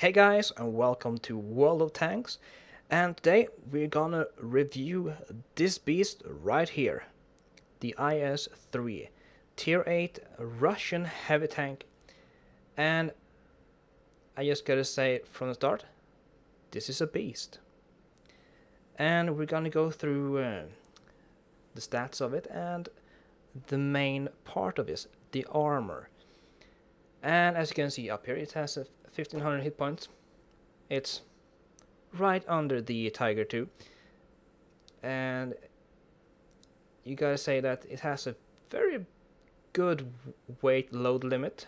Hey guys, and welcome to World of Tanks. And today we're gonna review this beast right here, the IS-3, Tier 8 Russian heavy tank. And I just gotta say from the start, this is a beast. And we're gonna go through the stats of it and the main part of it, the armor. And as you can see up here, it has 1500 hit points. It's right under the Tiger 2, and you gotta say that it has a very good weight load limit.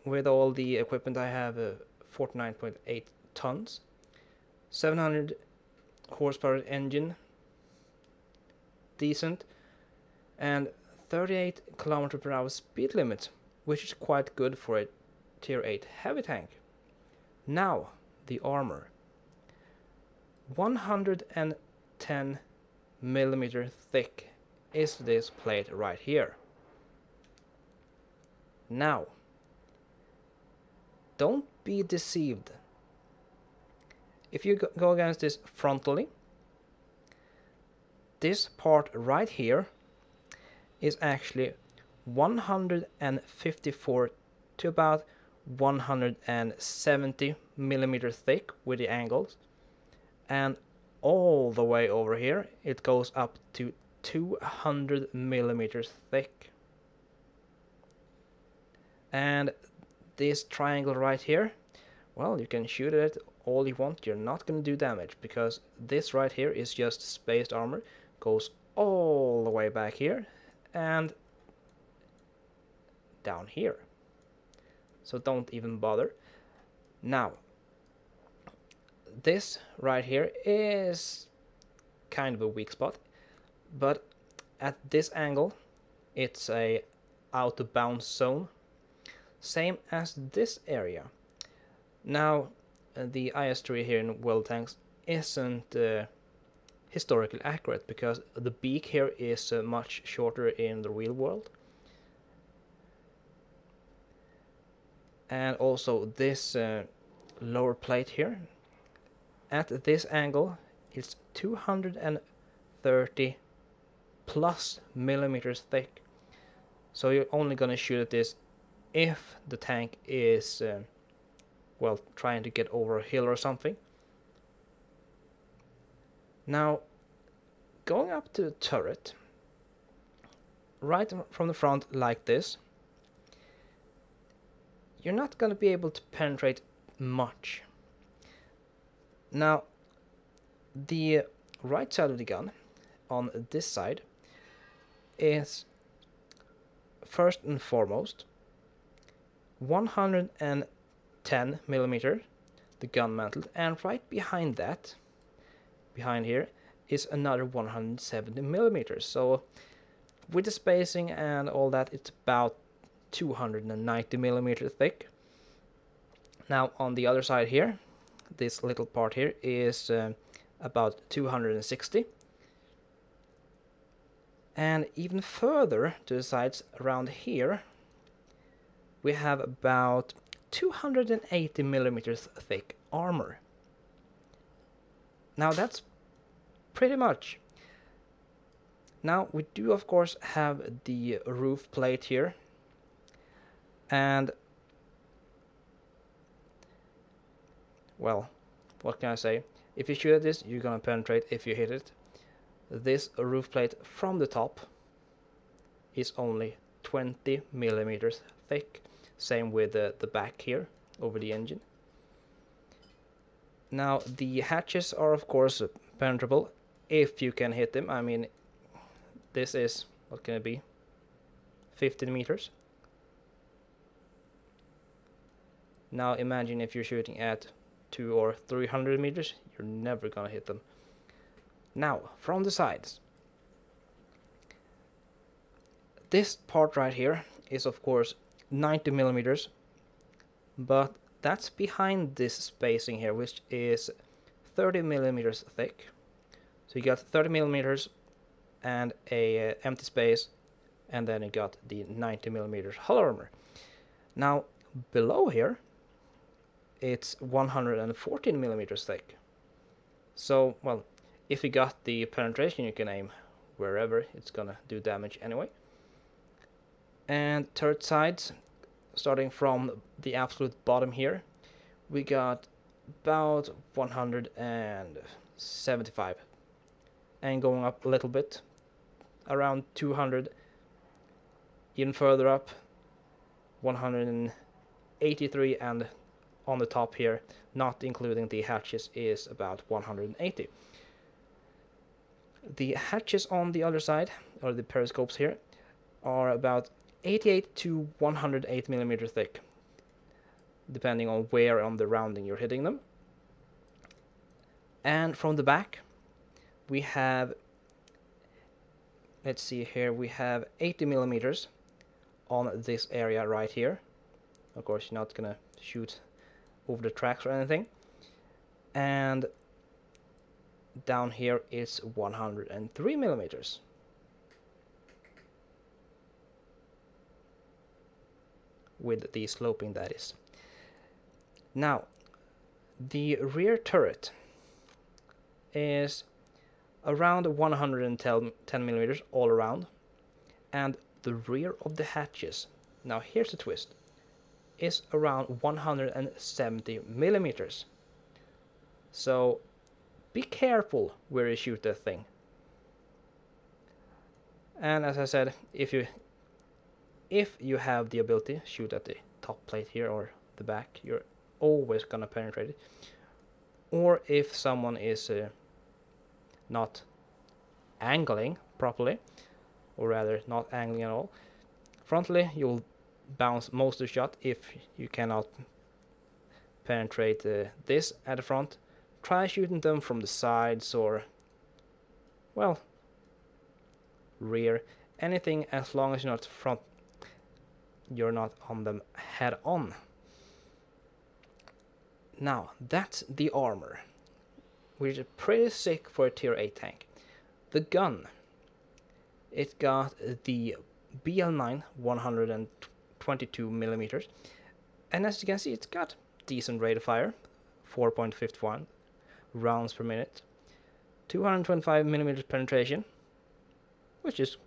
With all the equipment I have 49.8 tons, 700 horsepower engine, decent, and 38 km per hour speed limit, which is quite good for a tier 8 heavy tank. Now, the armor. 110 millimeter thick is this plate right here. Now, don't be deceived. If you go against this frontally, this part right here is actually 154 to about 170 millimeter thick with the angles, and all the way over here it goes up to 200 millimeters thick. And this triangle right here, well, you can shoot at it all you want, you're not going to do damage, because this right here is just spaced armor, goes all the way back here and down here. So don't even bother. Now, this right here is kind of a weak spot, but at this angle it's a out of bounds zone, same as this area. Now, the IS-3 here in World Tanks isn't historically accurate, because the beak here is much shorter in the real world. And also this lower plate here, at this angle, it's 230 plus millimeters thick. So you're only gonna shoot at this if the tank is, well, trying to get over a hill or something. Now, going up to the turret, right from the front like this, you're not going to be able to penetrate much. Now, the right side of the gun, on this side, is first and foremost 110 millimeter, the gun mantle, and right behind that, behind here, is another 170 millimeters. So with the spacing and all that, it's about 290 millimeter thick. Now on the other side here, this little part here is about 260, and even further to the sides around here we have about 280 millimeters thick armor. Now that's pretty much. Now we do of course have the roof plate here, and well, what can I say? If you shoot at this, you're gonna penetrate if you hit it. This roof plate from the top is only 20 millimeters thick. Same with the back here over the engine. Now the hatches are of course penetrable if you can hit them. I mean, this is, what can it be, 15 meters. Now imagine if you're shooting at 200 or 300 meters, you're never gonna hit them. Now, from the sides, this part right here is of course 90 millimeters, but that's behind this spacing here, which is 30 millimeters thick. So you got 30 millimeters and a empty space, and then you got the 90 millimeters hull armor. Now below here it's 114 millimeters thick. So, well, if you got the penetration, you can aim wherever, it's gonna do damage anyway. And turret sides, starting from the absolute bottom here, we got about 175, and going up a little bit, around 200, even further up, 183, and on the top here, not including the hatches, is about 180. The hatches on the other side, or the periscopes here, are about 88 to 108 millimeter thick, depending on where on the rounding you're hitting them. And from the back, we have, let's see here, we have 80 millimeters on this area right here. Of course, you're not gonna shoot over the tracks or anything. And down here is 103 millimeters. With the sloping, that is. Now, the rear turret is around 110 millimeters all around, and the rear of the hatches, now here's the twist, is around 170 millimeters. So be careful where you shoot that thing. And as I said, if you have the ability, shoot at the top plate here or the back, you're always gonna penetrate it. Or if someone is not angling properly, or rather not angling at all, frontally you'll bounce most of the shot. If you cannot penetrate this at the front, try shooting them from the sides or, well, rear, anything, as long as you're not front, you're not on them head on. Now, that's the armor, which is pretty sick for a tier 8 tank. The gun, it got the BL9 122 millimeters, and as you can see, it's got decent rate of fire, 4.51 rounds per minute, 225 millimeters penetration, which is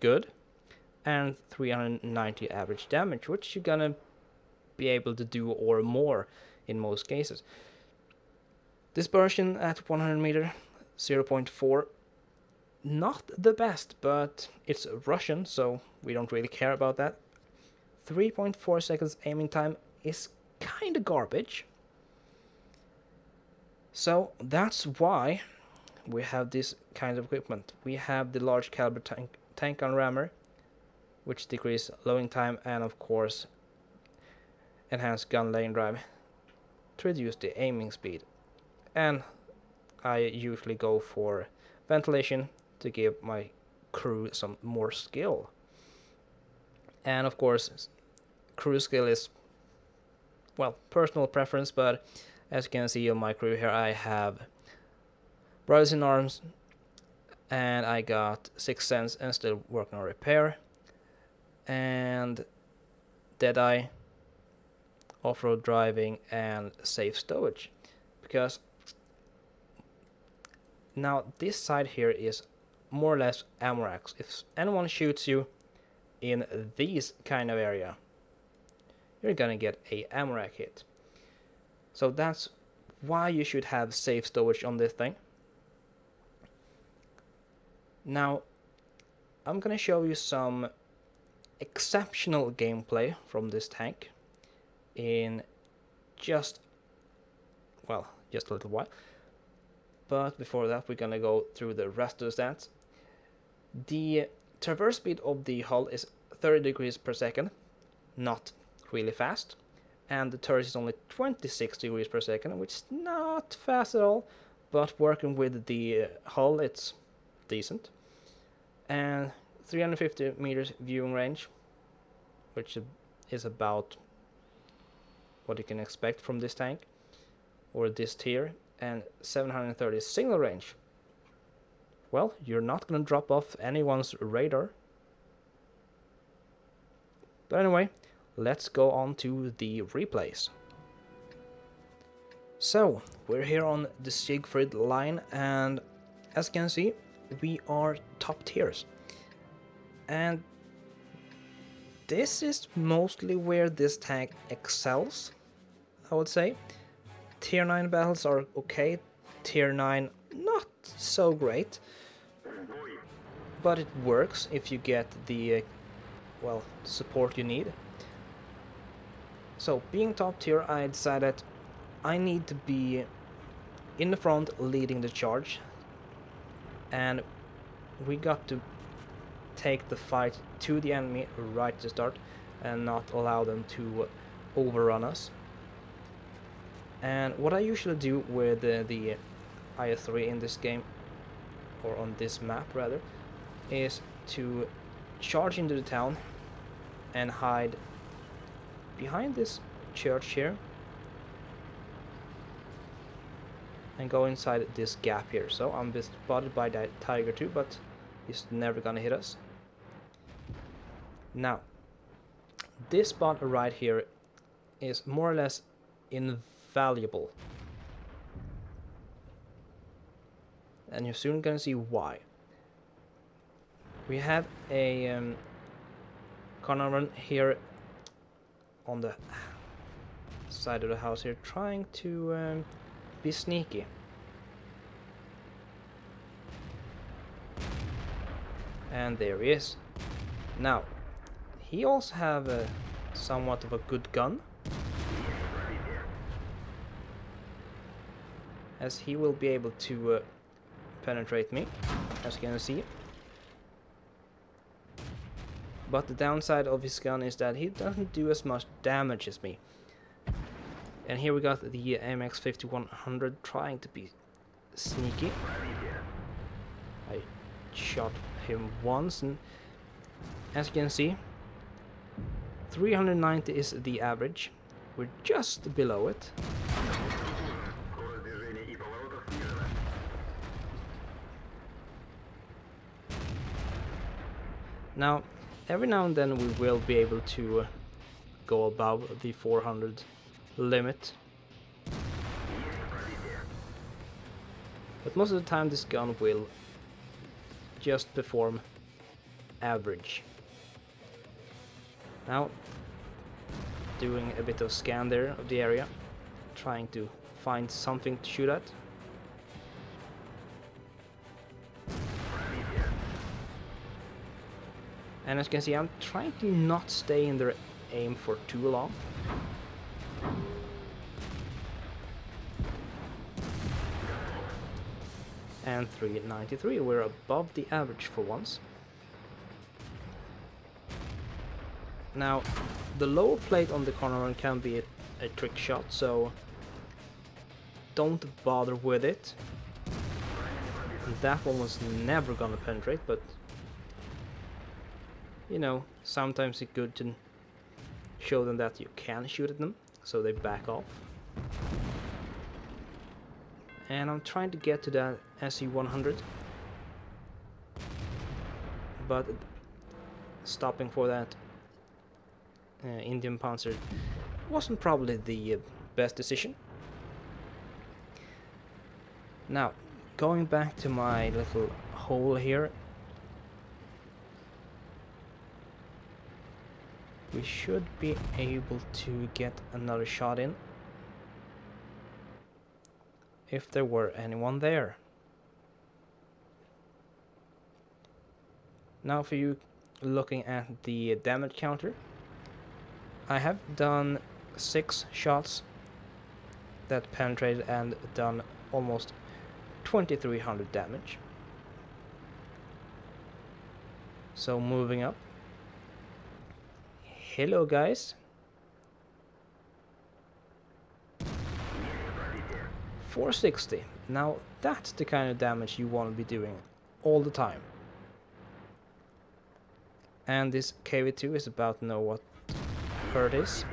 good, and 390 average damage, which you're gonna be able to do or more in most cases. Dispersion at 100 meter, 0.4. Not the best, but it's Russian, so we don't really care about that. 3.4 seconds aiming time is kinda garbage. So that's why we have this kind of equipment. We have the large caliber tank gun rammer, which decreases loading time, and of course enhanced gun lane drive to reduce the aiming speed. And I usually go for ventilation to give my crew some more skill. And of course, crew skill is, well, personal preference, but as you can see on my crew here, I have Brothers in Arms, and I got Sixth Sense and still working on repair, and Deadeye, off-road driving, and safe stowage. Because now this side here is more or less ammo racks. If anyone shoots you in these kind of area, you're gonna get a ammo rack hit. So that's why you should have safe stowage on this thing. Now I'm gonna show you some exceptional gameplay from this tank in just a little while. But before that, we're gonna go through the rest of the stats. The traverse speed of the hull is 30 degrees per second, not really fast, and the turret is only 26 degrees per second, which is not fast at all, but working with the hull, it's decent. And 350 meters viewing range, which is about what you can expect from this tank or this tier, and 730 signal range. Well, you're not gonna drop off anyone's radar. But anyway, let's go on to the replays. So, we're here on the Siegfried line, and as you can see, we are top tiers. And this is mostly where this tank excels, I would say. Tier 9 battles are okay, Tier 9 not so great. But it works if you get the, well, support you need. So, being top tier, I decided I need to be in the front leading the charge, and we got to take the fight to the enemy right to start and not allow them to overrun us. And what I usually do with the IS-3 in this game, or on this map rather, is to charge into the town and hide behind this church here and go inside this gap here. So I'm spotted by that tiger too, but he's never gonna hit us. Now, this spot right here is more or less invaluable, and you're soon gonna see why. We have a Conoran here on the side of the house here, trying to be sneaky. And there he is. Now, he also have a somewhat of a good gun, as he will be able to penetrate me, as you can see. But the downside of his gun is that he doesn't do as much damage as me. And here we got the MX 5100 trying to be sneaky. I shot him once, and as you can see, 390 is the average. We're just below it. Now, every now and then we will be able to go above the 400 limit. But most of the time this gun will just perform average. Now, doing a bit of scan there of the area, trying to find something to shoot at. And as you can see, I'm trying to not stay in their aim for too long. And 393, we're above the average for once. Now, the lower plate on the corner can be a trick shot, so don't bother with it. That one was never gonna penetrate, but you know, sometimes it's good to show them that you can shoot at them, so they back off. And I'm trying to get to that SU-100, but stopping for that Indian Panzer wasn't probably the best decision. Now, going back to my little hole here, we should be able to get another shot in, if there were anyone there. Now, for you looking at the damage counter, I have done 6 shots that penetrated and done almost 2300 damage. So moving up. Hello guys. 460. Now that's the kind of damage you want to be doing all the time. And this KV2 is about to know what hurt is.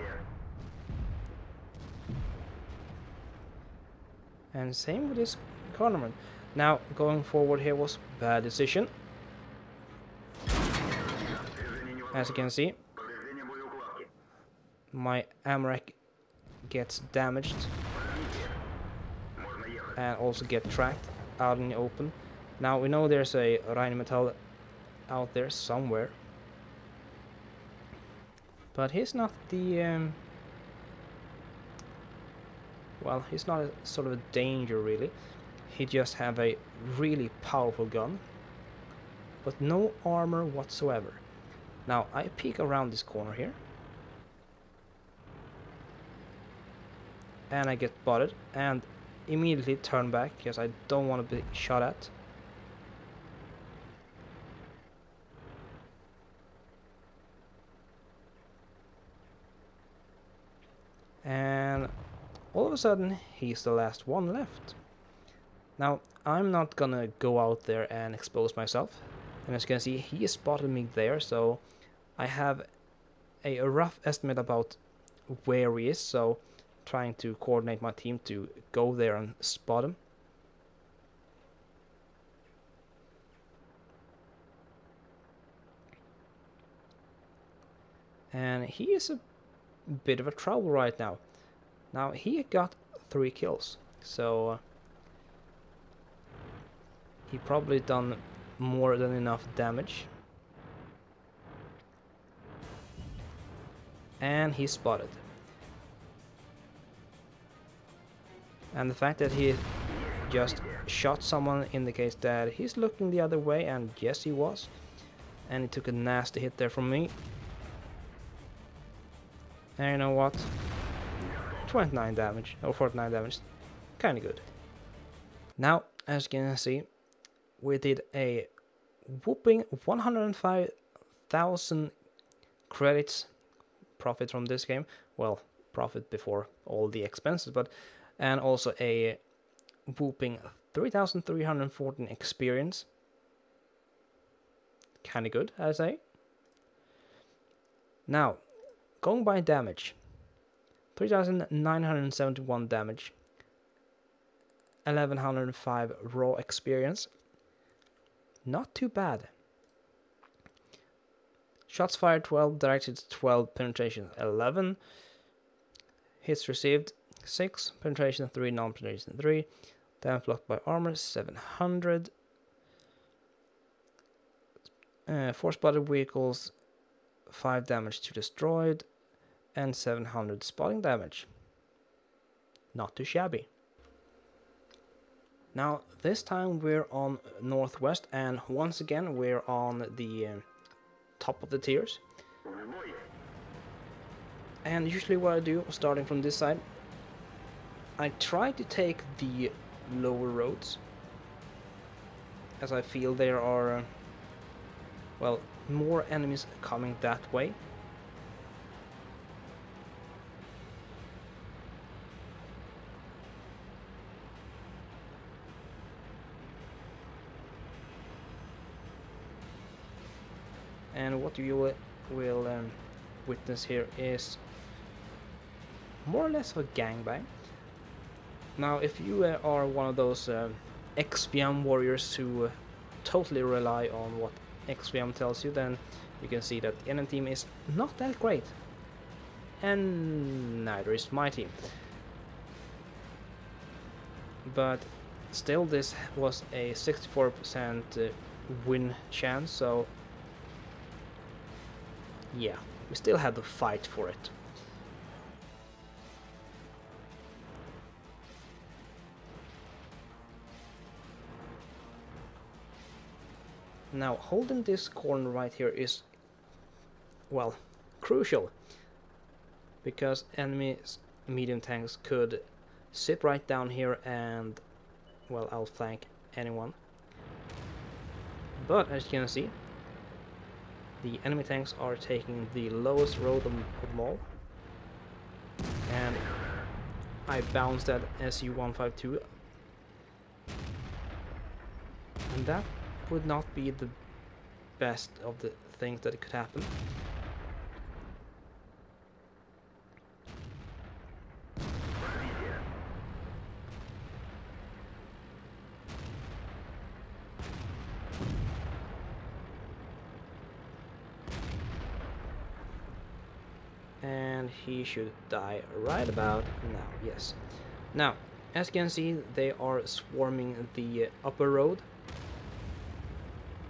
And same with this cornerman. Now going forward here was bad decision. As you can see, my ammo rack gets damaged and also get tracked out in the open. Now we know there's a Rheinmetall out there somewhere, but he's not the well, he's not a sort of a danger really. He just have a really powerful gun, but no armor whatsoever. Now I peek around this corner here, and I get spotted, and immediately turn back because I don't want to be shot at. And all of a sudden he's the last one left. Now I'm not gonna go out there and expose myself, and as you can see he spotted me there, so I have a rough estimate about where he is, so trying to coordinate my team to go there and spot him. And he is a bit of a trouble right now. Now he got 3 kills, so he probably done more than enough damage. And he's spotted. And the fact that he just shot someone indicates that he's looking the other way, and yes he was. And he took a nasty hit there from me. And you know what? 29 damage, or 49 damage. Kinda good. Now, as you can see, we did a whooping 105,000 credits profit from this game. Well, profit before all the expenses, but and also a whooping 3,314 experience. Kinda good, I say. Now, going by damage, 3,971 damage, 1,105 raw experience. Not too bad. Shots fired 12, directed 12, penetration 11, hits received 6, penetration 3, non-penetration 3, damage blocked by armor 700, 4 spotted vehicles, 5 damage to destroyed, and 700 spotting damage. Not too shabby. Now this time we're on northwest, and once again we're on the top of the tiers. And usually what I do, starting from this side, I try to take the lower roads, as I feel there are well, more enemies coming that way. And what you will witness here is more or less of a gangbang. Now, if you are one of those XVM warriors who totally rely on what XVM tells you, then you can see that the enemy team is not that great. And neither is my team. But still, this was a 64% win chance, so yeah, we still had to fight for it. Now, holding this corner right here is, well, crucial, because enemies medium tanks could sit right down here and, well, outflank anyone. But as you can see, the enemy tanks are taking the lowest road of them all, and I bounced that SU-152, and that would not be the best of the things that could happen. And he should die right about now, yes. Now, As you can see, they are swarming the upper road.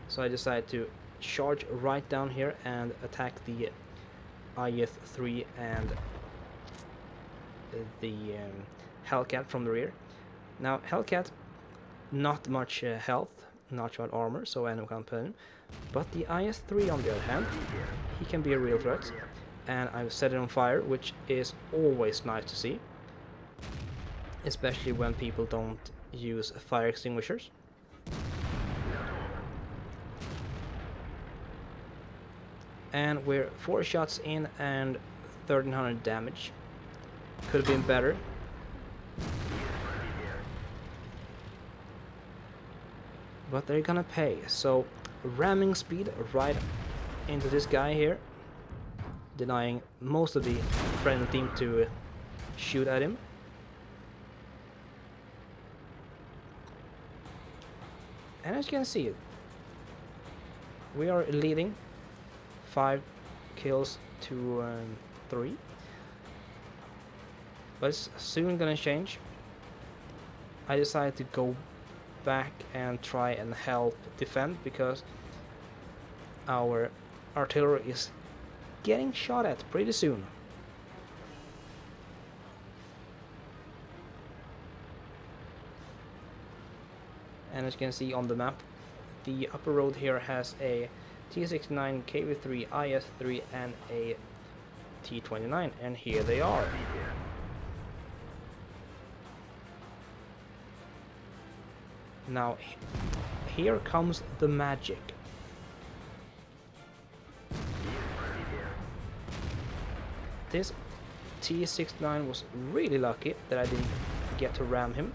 So I decided to charge right down here and attack the IS-3 and the Hellcat from the rear. Now Hellcat, not much health, not much armor, so I can't put him. But the IS-3 on the other hand, he can be a real threat. And I've set it on fire, which is always nice to see. Especially when people don't use fire extinguishers. And we're 4 shots in and 1300 damage. Could have been better. But they're gonna pay. So ramming speed right into this guy here, denying most of the friendly team to shoot at him. And as you can see, we are leading 5 kills to 3. But it's soon gonna change. I decided to go back and try and help defend because our artillery is getting shot at pretty soon. And as you can see on the map, the upper road here has a T69, KV3, IS-3 and a T29, and here they are. Now here comes the magic. This T69 was really lucky that I didn't get to ram him.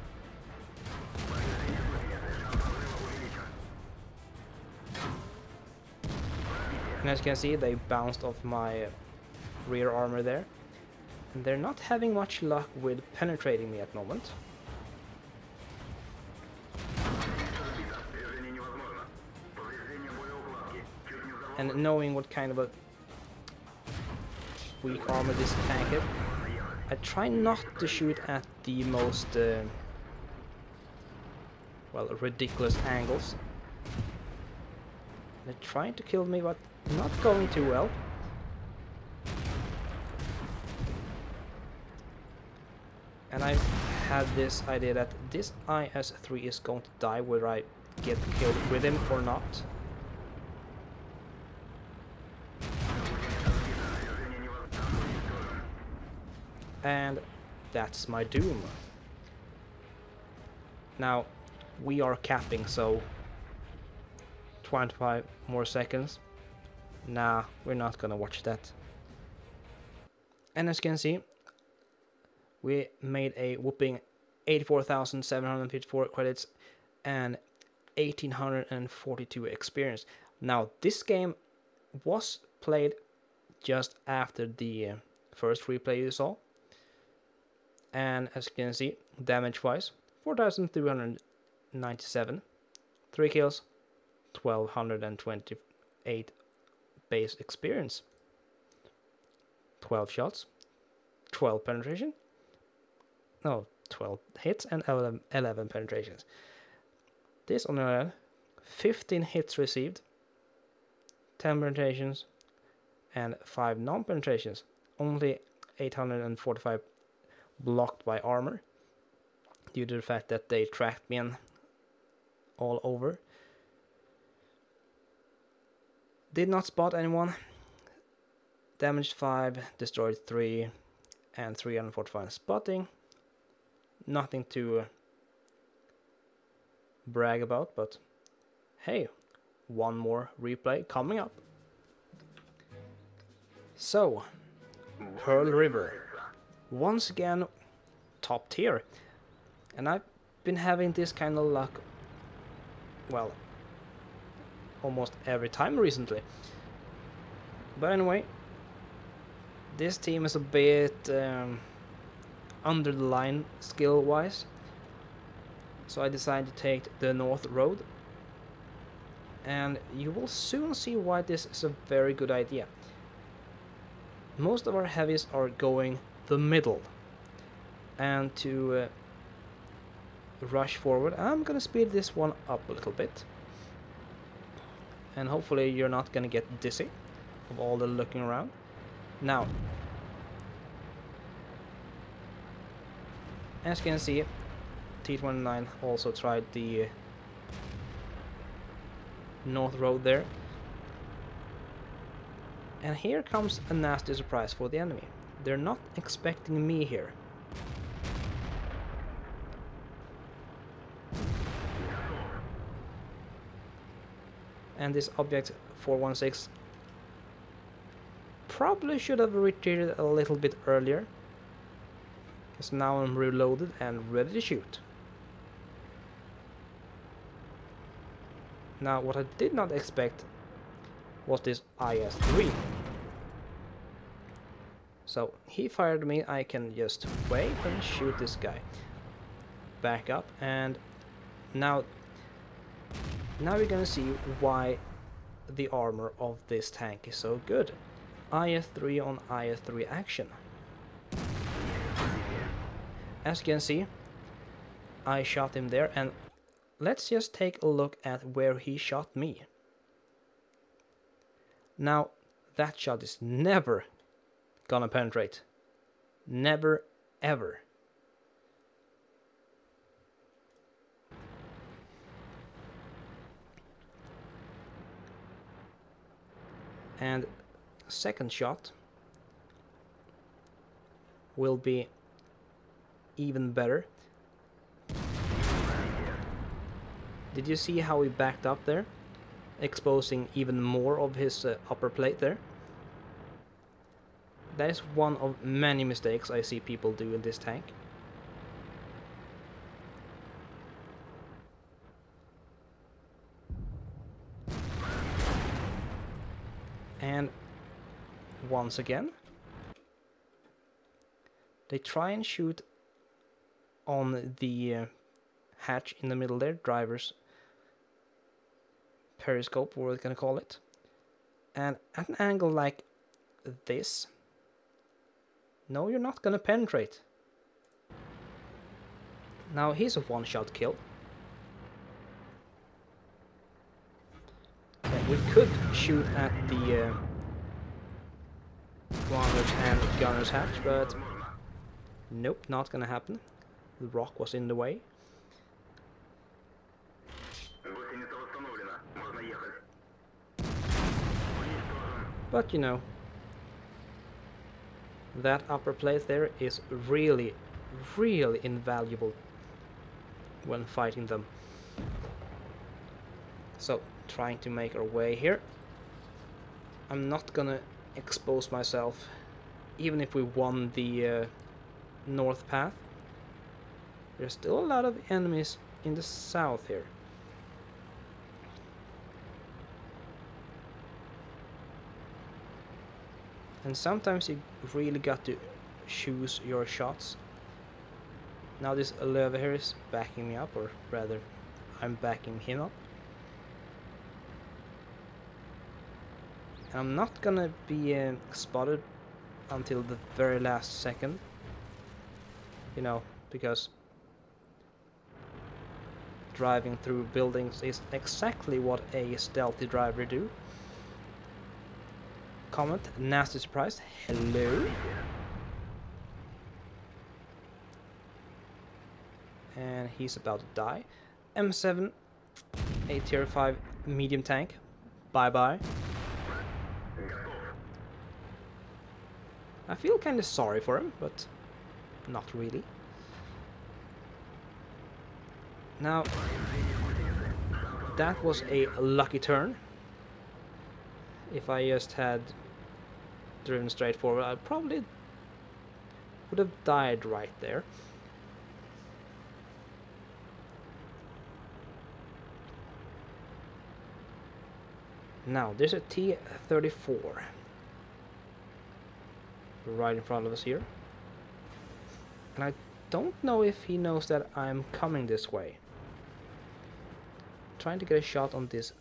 And as you can see, they bounced off my rear armor there. And they're not having much luck with penetrating me at the moment. And knowing what kind of a weak armor this tank is, I try not to shoot at the most well, ridiculous angles. They're trying to kill me, but not going too well. And I had this idea that this IS-3 is going to die whether I get killed with him or not. And that's my doom. Now we are capping, so 25 more seconds. Nah, we're not gonna watch that. And as you can see, we made a whopping 84,754 credits and 1,842 experience. Now this game was played just after the first replay you saw. And as you can see, damage wise, 4,397, 3 kills, 1,228 base experience, 12 shots, 12 penetration, no, 12 hits and 11 penetrations. This on the other hand, 15 hits received, 10 penetrations, and 5 non-penetrations, only 845 blocked by armor due to the fact that they tracked me in all over. Did not spot anyone. Damaged 5, destroyed 3, and 345 spotting. Nothing to brag about, but hey, one more replay coming up. So, Pearl River. Once again, top tier. And I've been having this kind of luck, well, almost every time recently. But anyway, this team is a bit under the line skill wise, so I decided to take the North Road, and you will soon see why this is a very good idea. Most of our heavies are going the middle, and to rush forward. I'm gonna speed this one up a little bit. And hopefully you're not gonna get dizzy of all the looking around. Now, as you can see, T-29 also tried the North Road there. And here comes a nasty surprise for the enemy. They're not expecting me here. And this object 416 probably should have retreated a little bit earlier. Because now I'm reloaded and ready to shoot. Now what I did not expect was this IS-3. So he fired me, I can just wait and shoot this guy. Back up, and now you're gonna see why the armor of this tank is so good. IS-3 on IS-3 action. As you can see, I shot him there, and let's just take a look at where he shot me. Now, that shot is never gonna penetrate. Never, ever. And second shot will be even better. Did you see how he backed up there? Exposing even more of his upper plate there. That is one of many mistakes I see people do in this tank. And once again, they try and shoot on the hatch in the middle there, driver's periscope, what we're gonna call it. And at an angle like this, no, you're not gonna penetrate. Now he's a one-shot kill. Okay, we could shoot at the commander's and gunner's hatch, but nope, not gonna happen. The rock was in the way. But you know, that upper plate there is really, really invaluable when fighting them. So, trying to make our way here. I'm not gonna expose myself, even if we won the north path. There's still a lot of enemies in the south here. And sometimes you really got to choose your shots. Now this Löwe here is backing me up, or rather, I'm backing him up. And I'm not gonna be spotted until the very last second. You know, because driving through buildings is exactly what a stealthy driver do. Comment, nasty surprise, hello. And he's about to die. M7, a tier 5 medium tank, bye bye. I feel kinda sorry for him, but not really. Now, that was a lucky turn. If I just had driven straight forward, I probably would have died right there. Now, there's a T-34 right in front of us here. And I don't know if he knows that I'm coming this way. Trying to get a shot on this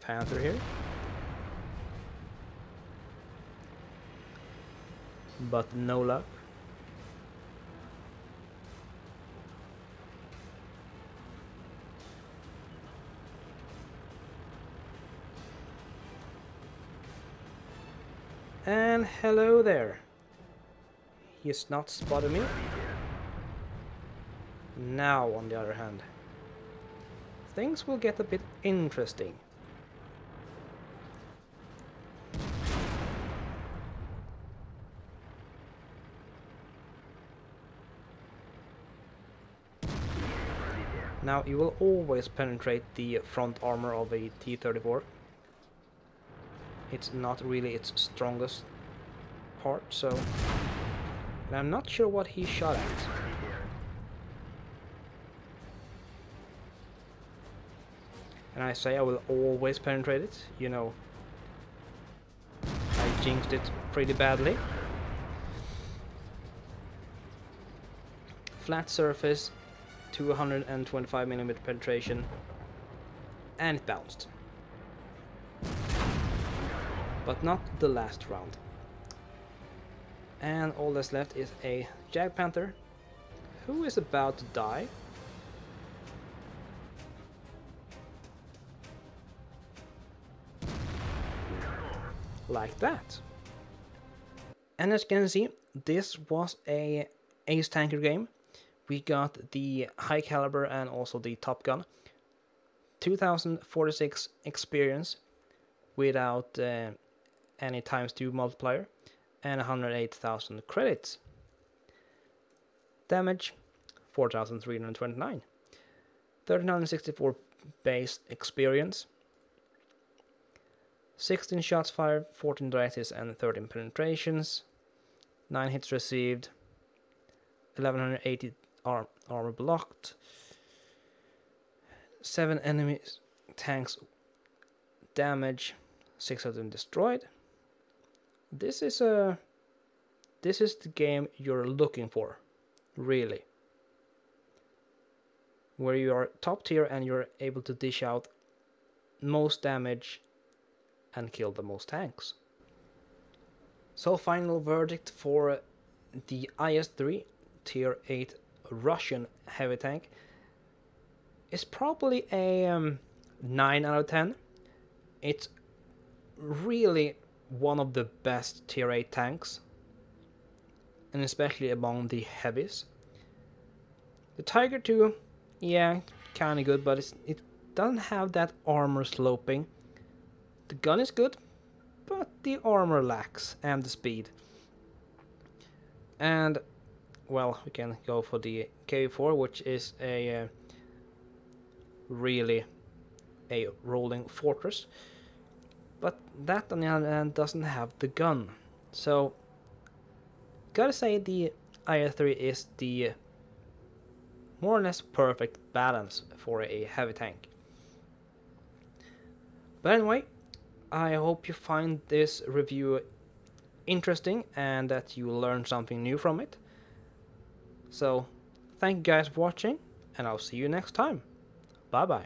Panther here. But no luck. And hello there. He's not spotted me. Now, on the other hand, things will get a bit interesting. Now, you will always penetrate the front armor of a T-34. It's not really its strongest part, so... And I'm not sure what he shot at. And I say I will always penetrate it, you know. I jinxed it pretty badly. Flat surface, 225mm penetration, and it bounced. But not the last round. And all that's left is a Jag Panther, who is about to die. Like that. And as you can see, this was a Ace Tanker game. We got the high caliber and also the Top Gun. 2046 experience without any ×2 multiplier and 108,000 credits. Damage 4,329. 1,364 base experience. 16 shots fired, 14 directives and 13 penetrations. 9 hits received. 1,180 armor blocked. 7 enemy tanks damage. 6 of them destroyed. This is the game you're looking for, really. Where you are top tier and you're able to dish out most damage and kill the most tanks. So final verdict for the IS-3 tier 8 Russian heavy tank is probably a 9 out of 10. It's really one of the best tier 8 tanks, and especially among the heavies. The Tiger 2, yeah, kinda good, but it doesn't have that armor sloping. The gun is good, but the armor lacks, and the speed. And, well, we can go for the KV-4, which is a really a rolling fortress. But that, on the other hand, doesn't have the gun. So, gotta say the IS-3 is the more or less perfect balance for a heavy tank. But anyway, I hope you find this review interesting and that you learned something new from it. So, thank you guys for watching, and I'll see you next time. Bye bye.